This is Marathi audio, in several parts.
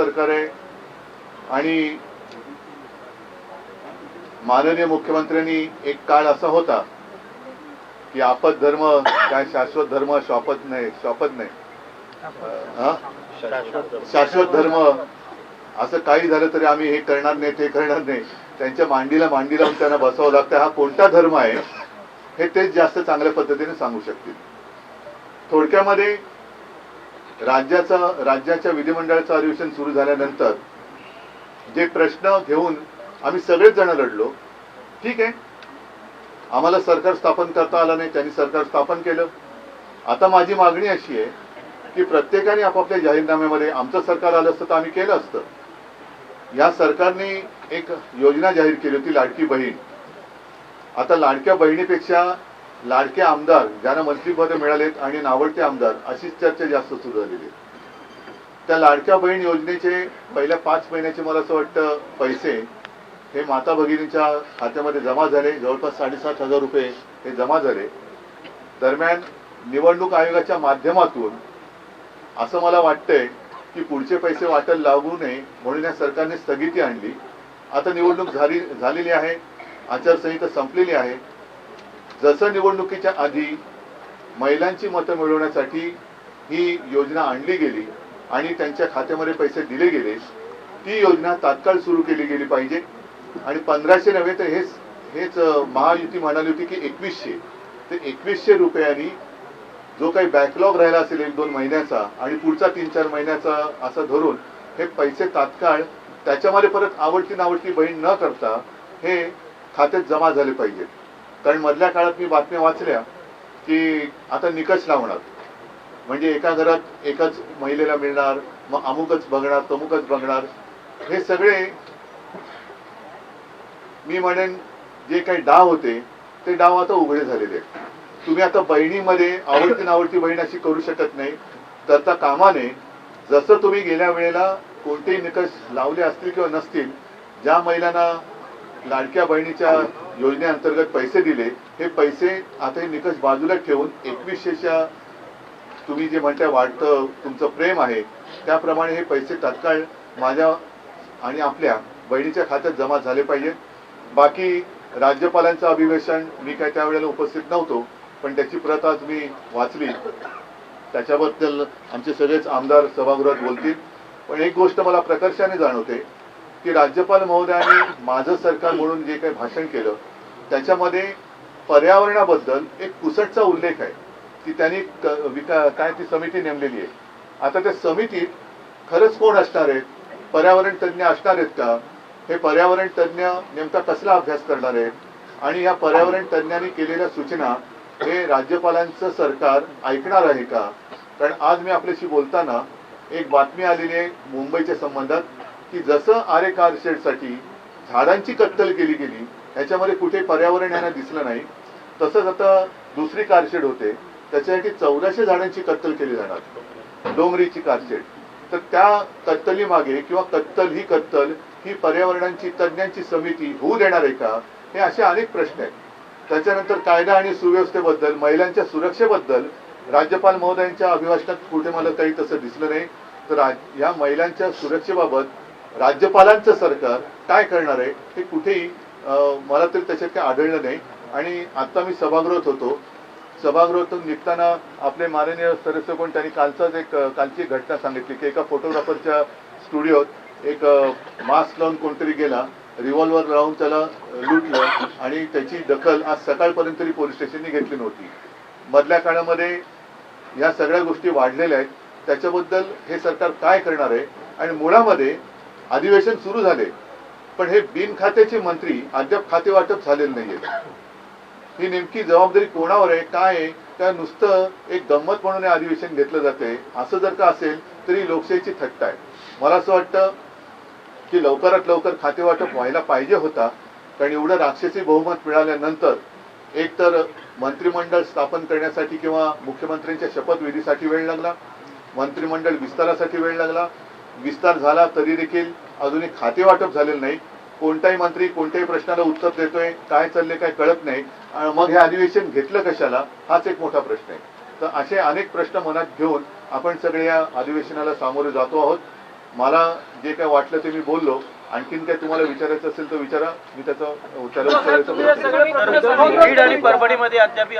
सरकार आहे आणि माननीय मुख्यमंत्र्यांनी एक काळ असा होता की आपत धर्म काय शाश्वत धर्म शॉपत नाही शाश्वत धर्म असं काही झालं तरी आम्ही हे करणार नाही ते करणार नाही. त्यांच्या मांडी लावून त्यांना बसावं लागतं. हा कोणता धर्म आहे हे तेच जास्त चांगल्या पद्धतीने सांगू शकतील. थोडक्यामध्ये राज्याच्या विधिमंडळाचं अधिवेशन सुरू झाल्यानंतर जे प्रश्न घेऊन आम्ही सगळेच जण लढलो. ठीक आहे, आम्हाला सरकार स्थापन करता आलं नाही, त्यांनी सरकार स्थापन केलं. आता माझी मागणी अशी आहे की प्रत्येकाने आपापल्या जाहीरनाम्यामध्ये आमचं सरकार आलं असतं तर आम्ही केलं असतं. या सरकारने एक योजना जाहीर केली होती, लाडकी बहीण. आता लाडक्या बहिणीपेक्षा लाडके आमदार ज्यांना मंत्रिपद मिळालेत आणि नावडते आमदार अशीच चर्चा जास्त सुरू झालेली आहे. त्या लाडक्या बहीण योजनेचे पहिल्या 5 महिन्याचे मला असं वाटतं पैसे हे माता भगिनींच्या खात्यामध्ये जमा झाले. जवळपास 7,500 रुपये हे जमा झाले. दरम्यान निवडणूक आयोगाच्या माध्यमातून असं मला वाटतंय की पुढचे पैसे वाटल लागू नये म्हणून या सरकारने स्थगिती आणली. आता निवडणूक झालेली आहे, आचारसंहिता संपलेली आहे. जसं निवडणुकीच्या आधी महिलांची मतं मिळवण्यासाठी ही योजना आणली गेली आणि त्यांच्या खात्यामध्ये पैसे दिले गेले, ती योजना तात्काळ सुरू केली गेली पाहिजे. आणि 1500 नव्हे तर हेच महायुती म्हणाली होती की 2100 ते 2100 रुपयांनी जो काही बॅकलॉग राहिला असेल 1-2 महिन्याचा आणि पुढचा 3-4 महिन्याचा असं धरून हे पैसे तात्काळ त्याच्यामध्ये परत आवडती बहीण न करता हे खात्यात जमा झाले पाहिजेत. कारण मधल्या काळात मी बातम्या वाचल्या की आता निकष लावणार, म्हणजे एका घरात एकाच महिलेला मिळणार, मग अमुकच बघणार तमुकच बघणार. हे सगळे मी म्हणेन जे काही डाव होते ते डाव आता उघडे झालेले आहेत. तुम्ही आता बहिणीमध्ये आवडती बहीण अशी करू शकत नाही, करता कामा नये. जसं तुम्ही गेल्या वेळेला कोणतेही निकष लावले असतील किंवा नसतील, ज्या महिलांना लाडक्या बहिणीच्या योजनेअंतर्गत पैसे दिले हे पैसे आता हे निकष बाजूला ठेवून 2100च्या तुम्ही जे म्हणताय वाढतं तुमचं प्रेम आहे त्याप्रमाणे हे पैसे तात्काळ माझ्या आणि आपल्या बहिणीच्या खात्यात जमा झाले पाहिजेत. बाकी राज्यपालांचं अभिभाषण मी काय त्यावेळेला उपस्थित नव्हतो, पण त्याची प्रत आज मी वाचली. त्याच्याबद्दल आमचे सगळेच आमदार सभागृहात बोलतील. पण एक गोष्ट मला प्रकर्षाने जाणवते की राज्यपाल महोदयांनी माझं सरकार म्हणून जे काही भाषण केलं त्याच्यामध्ये पर्यावरणाबद्दल एक पुसटचा उल्लेख आहे की त्यांनी काय ती समिती नेमलेली आहे. आता त्या समितीत खरंच कोण असणार आहेत? पर्यावरण तज्ज्ञ असणार आहेत का? हे पर्यावरण तज्ज्ञ नेमका कसला अभ्यास करणार आहेत? आणि या पर्यावरण तज्ज्ञांनी केलेल्या सूचना हे राज्यपालांचं सरकार ऐकणार आहे का? कारण आज मी आपल्याशी बोलताना एक बातमी आलेली आहे मुंबईच्या संबंधात की जसं आरे कारशेडसाठी झाडांची कत्तल केली गेली ह्याच्यामध्ये कुठे पर्यावरण यांना दिसलं नाही, तसंच आता दुसरी कारशेड होते त्याच्यासाठी 1400 झाडांची कत्तल केली जाणार, डोंगरीची कारशेड. तर त्या कत्तलीमागे किंवा कत्तल ही पर्यावरणाची तज्ज्ञांची समिती होऊ देणार आहे का? हे असे अनेक प्रश्न आहेत. त्याच्यानंतर कायदा आणि सुव्यवस्थेबद्दल, महिलांच्या सुरक्षेबद्दल राज्यपाल महोदयांच्या अभिभाषणात कुठे मला काही तसं दिसलं नाही. तर या महिलांच्या सुरक्षेबाबत राज्यपालांचं सरकार काय करणार आहे हे कुठेही मला तरी त्याच्यात काही आढळलं नाही. आणि आता मी सभागृहात होतो, सभागृहातून निघताना आपले माननीय सदस्य कोण त्यांनी कालची घटना सांगितली की एका फोटोग्राफरच्या स्टुडिओत एक मास्क लावून कोणतरी गेला, रिव्हॉल्वर लावून त्याला लुटलं आणि त्याची दखल आज सकाळपर्यंत तरी पोलीस स्टेशनने घेतली नव्हती. मधल्या काळामध्ये या सगळ्या गोष्टी वाढलेल्या आहेत. त्याच्याबद्दल हे सरकार काय करणार आहे? आणि मुळामध्ये अधिवेशन सुरू झाले पण हे बिनखात्याचे मंत्री अद्याप खाते वाटप झालेलं नाहीये. ही नेमकी जबाबदारी कोणावर आहे? काय आहे? त्या नुसतं एक गंमत म्हणून हे अधिवेशन घेतलं जाते असं जर का असेल तरी लोकशाहीची थट्टा आहे. मला असं वाटतं की लवकरात लवकर खाते वाटप व्हायला पाहिजे होता. कारण एवढं राक्षसी बहुमत मिळाल्यानंतर एक तर मंत्रिमंडळ स्थापन करण्यासाठी किंवा मुख्यमंत्र्यांच्या शपथविधीसाठी वेळ लागला, मंत्रिमंडळ विस्तारासाठी वेळ लागला, विस्तार झाला तरी देखील अजूनही खाते वाटप झालेलं नाही. कोणताही मंत्री कोणत्याही प्रश्नाला उत्तर देतोय, काय चाललंय काय कळत नाही. मग हे अधिवेशन घेतलं कशाला हाच एक मोठा प्रश्न आहे. तर असे अनेक प्रश्न मनात घेऊन आपण सगळे या अधिवेशनाला सामोरे जातो आहोत. मला जे काय वाटलं ते मी बोललो. आणखीन काय तुम्हाला विचारायचं असेल तर विचारा, मी त्याचा उत्तराचा प्रयत्न करतो. बीड आणि परभणीमध्ये अद्याप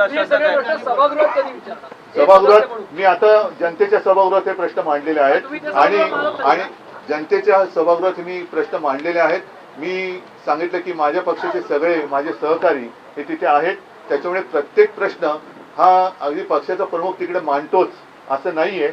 सभागृहात मी आता जनतेच्या सभागृहात हे प्रश्न मांडलेले आहेत आणि जनतेच्या सभागृहात मी प्रश्न मांडलेले आहेत. मी सांगितलं की माझ्या पक्षाचे सगळे माझे सहकारी हे तिथे आहेत. त्याच्यामुळे प्रत्येक प्रश्न हा अगदी पक्षाचा प्रमुख तिकडे मांडतोच असं नाहीये.